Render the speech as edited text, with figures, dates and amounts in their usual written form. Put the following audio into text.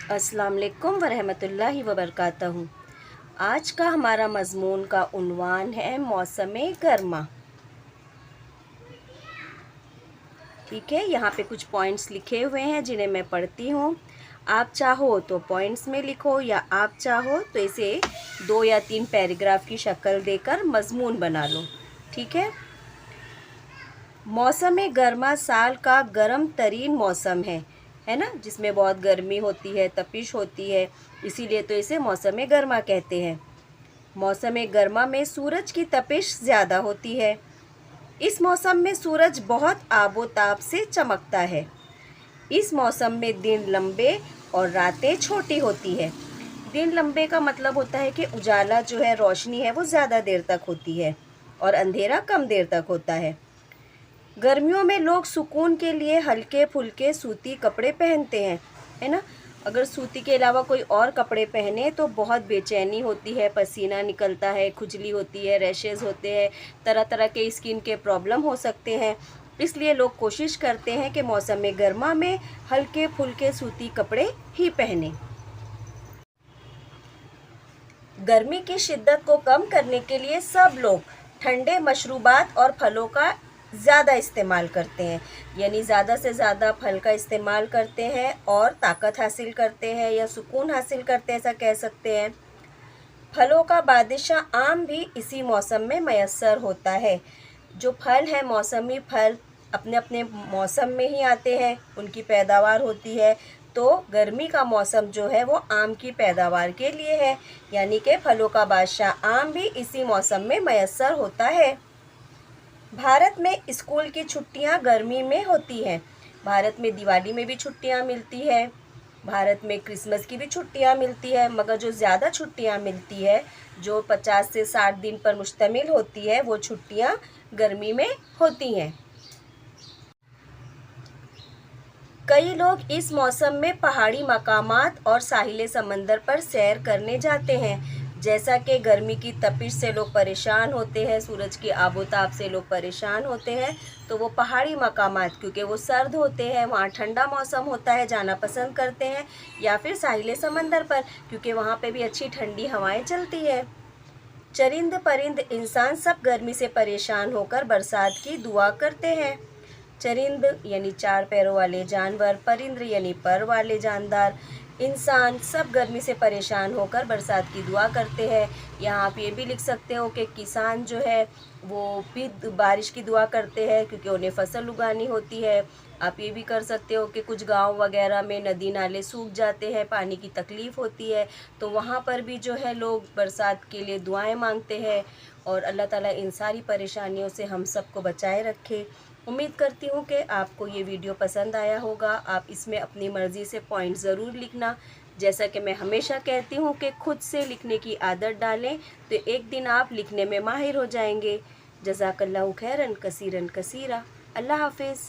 अस्सलाम वालेकुम वरहमतुल्लाहि वबरकातहू। आज का हमारा मज़मून का उन्वान है मौसम गर्मा। ठीक है, यहाँ पे कुछ पॉइंट्स लिखे हुए हैं जिन्हें मैं पढ़ती हूँ। आप चाहो तो पॉइंट्स में लिखो या आप चाहो तो इसे 2 या 3 पैराग्राफ की शक्ल देकर मज़मून बना लो। ठीक है। मौसम गर्मा साल का गर्म तरीन मौसम है ना, जिसमें बहुत गर्मी होती है, तपिश होती है, इसीलिए तो इसे मौसम गर्मा कहते हैं। मौसम गर्मा में सूरज की तपिश ज़्यादा होती है। इस मौसम में सूरज बहुत आबोताब से चमकता है। इस मौसम में दिन लंबे और रातें छोटी होती है। दिन लंबे का मतलब होता है कि उजाला जो है, रोशनी है, वो ज़्यादा देर तक होती है और अंधेरा कम देर तक होता है। गर्मियों में लोग सुकून के लिए हल्के फुल्के सूती कपड़े पहनते हैं, है ना। अगर सूती के अलावा कोई और कपड़े पहने तो बहुत बेचैनी होती है, पसीना निकलता है, खुजली होती है, रैशेज़ होते हैं, तरह तरह के स्किन के प्रॉब्लम हो सकते हैं। इसलिए लोग कोशिश करते हैं कि मौसम गर्मा में हल्के फुल्के सूती कपड़े ही पहने। गर्मी की शिद्दत को कम करने के लिए सब लोग ठंडे मशरूबात और फलों का ज़्यादा इस्तेमाल करते हैं, यानी ज़्यादा से ज़्यादा फल का इस्तेमाल करते हैं और ताकत हासिल करते हैं या सुकून हासिल करते हैं, ऐसा कह सकते हैं। फलों का बादशाह आम भी इसी मौसम में मैसर होता है। जो फल है, मौसमी फल अपने अपने मौसम में ही आते हैं, उनकी पैदावार होती है। तो गर्मी का मौसम जो है वो आम की पैदावार के लिए है, यानी कि फलों का बादशाह आम भी इसी मौसम में मैसर होता है। भारत में स्कूल की छुट्टियां गर्मी में होती हैं। भारत में दिवाली में भी छुट्टियां मिलती है, भारत में क्रिसमस की भी छुट्टियां मिलती है, मगर जो ज़्यादा छुट्टियां मिलती है, जो 50 से 60 दिन पर मुश्तमिल होती है, वो छुट्टियां गर्मी में होती हैं। कई लोग इस मौसम में पहाड़ी मकामात और साहिल समंदर पर सैर करने जाते हैं। जैसा कि गर्मी की तपिश से लोग परेशान होते हैं, सूरज की आबोताब से लोग परेशान होते हैं, तो वो पहाड़ी मकामात, क्योंकि वो सर्द होते हैं, वहाँ ठंडा मौसम होता है, जाना पसंद करते हैं। या फिर साहिल समंदर पर, क्योंकि वहाँ पे भी अच्छी ठंडी हवाएं चलती है। चरिंद परिंद इंसान सब गर्मी से परेशान होकर बरसात की दुआ करते हैं। चरिंद यानी 4 पैरों वाले जानवर, परिंद्र यानी पर वाले जानदार, इंसान सब गर्मी से परेशान होकर बरसात की दुआ करते हैं। यहाँ आप ये भी लिख सकते हो कि किसान जो है वो भी बारिश की दुआ करते हैं, क्योंकि उन्हें फसल उगानी होती है। आप ये भी कर सकते हो कि कुछ गांव वगैरह में नदी नाले सूख जाते हैं, पानी की तकलीफ़ होती है, तो वहाँ पर भी जो है लोग बरसात के लिए दुआएं मांगते हैं। और अल्लाह ताला इन सारी परेशानियों से हम सबको बचाए रखे। उम्मीद करती हूँ कि आपको ये वीडियो पसंद आया होगा। आप इसमें अपनी मर्ज़ी से पॉइंट ज़रूर लिखना। जैसा कि मैं हमेशा कहती हूँ कि खुद से लिखने की आदत डालें तो एक दिन आप लिखने में माहिर हो जाएंगे। जज़ाकल्लाहु खैरन कसीरन कसीरा। अल्लाह हाफिज़।